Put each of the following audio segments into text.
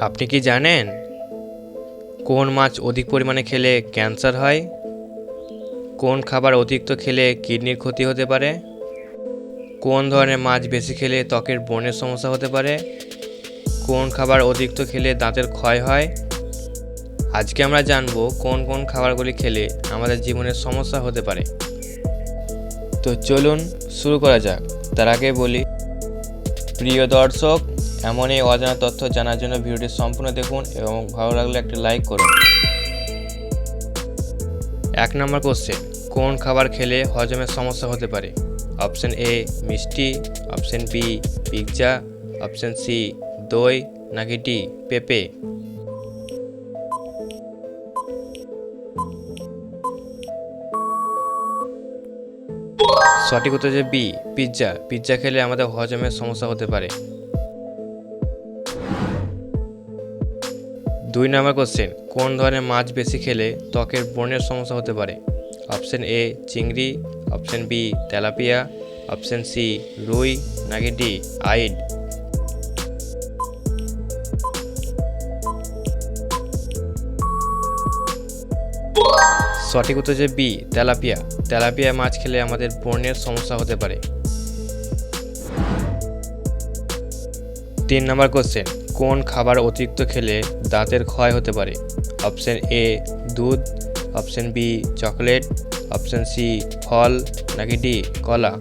আপনি কি জানেন কোন মাছ অধিক পরিমাণে খেলে ক্যান্সার হয়? কোন খাবার অতিরিক্ত খেলে কিডনির ক্ষতি হতে পারে? কোন ধরনের মাছ বেশি খেলে ত্বকের ব্রণের সমস্যা হতে পারে? কোন খাবার অতিরিক্ত খেলে দাঁতের ক্ষয় হয়? আজকে আমরা জানব কোন কোন খাবারগুলি খেলে আমাদের জীবনের সমস্যা হতে পারে। তো চলুন শুরু করা যাক। তার আগে বলি, প্রিয় দর্শক, এমনই অজানা তথ্য জানার জন্য ভিডিওটি সম্পূর্ণ দেখুন এবং ভালো লাগলে একটা লাইক করুন। 1 নম্বর কোশ্চেন, কোন খাবার খেলে হজমের সমস্যা হতে পারে? অপশন এ মিষ্টি, option B pizza, option C দই, নাকি ডি পেঁপে। সঠিক উত্তর যে বি পিৎজা। পিৎজা খেলে আমাদের হজমের সমস্যা হতে পারে। 2 নম্বর কোশ্চেন, কোন ধরনের মাছ বেশি খেলে ত্বকের ব্রণের সমস্যা হতে পারে? অপশন এ চিংড়ি, option B tilapia, option C রুই, নাকি ডি আইড। সঠিক উত্তর যে বি তেলাপিয়া। তেলাপিয়া মাছ খেলে আমাদের ব্রণের সমস্যা হতে পারে। 3 নম্বর কোশ্চেন, কোন খাবার অতিরিক্ত খেলে দাঁতের ক্ষয় হতে পারে? অপশন এ দুধ, option B chocolate, option C ফল, নাকি ডি কলা।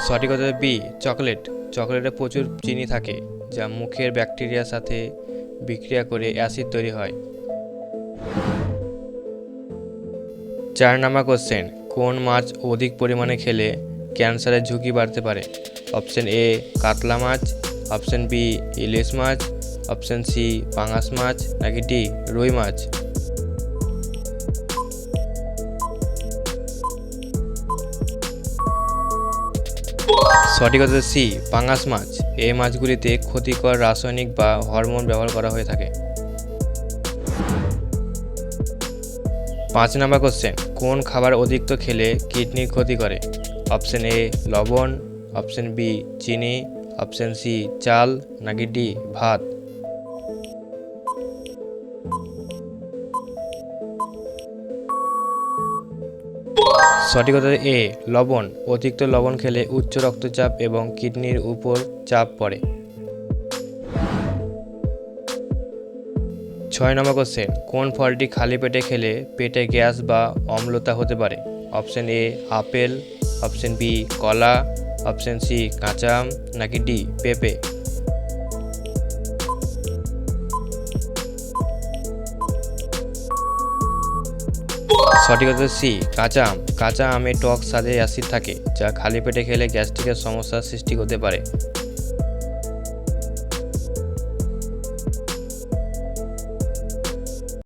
সঠিক উত্তর বি চকলেট। চকলেটে প্রচুর চিনি থাকে, যা মুখের ব্যাকটেরিয়ার সাথে বিক্রিয়া করে অ্যাসিড তৈরি হয়। 4 নম্বর কোশ্চেন, কোন মাছ অধিক পরিমাণে খেলে ক্যান্সারের ঝুঁকি বাড়তে পারে? অপশন এ কাতলা মাছ, অপশন বি ইলিশ মাছ, অপশন সি পাঙাশ মাছ, নাকি ডি রুই মাছ। সঠিক উত্তর সি পাঙাশ মাছ। এই মাছগুলিতে ক্ষতিকর রাসায়নিক বা হরমোন ব্যবহার করা হয়ে থাকে। 5 নম্বর কোশ্চেন, কোন খাবার অতিরিক্ত খেলে কিডনির ক্ষতি করে? অপশন এ লবণ, অপশন বি চিনি, অপশন সি চাল, নাকি ডি ভাত। সঠিক উত্তর এ লবণ। অতিরিক্ত লবণ খেলে উচ্চ রক্তচাপ এবং কিডনির উপর চাপ পড়ে। 6 নম্বর কোশ্চেন, কোন ফলটি খালি পেটে খেলে পেটে গ্যাস বা অম্লতা হতে পারে? Option A apple, option B কলা, অপশন সি কাঁচা আম, নাকি ডি পেঁপে। সঠিক উত্তর সি কাঁচা আম। কাঁচা আমে টক স্বাদে অ্যাসিড থাকে, যা খালি পেটে খেলে গ্যাস্ট্রিকের সমস্যার সৃষ্টি হতে পারে।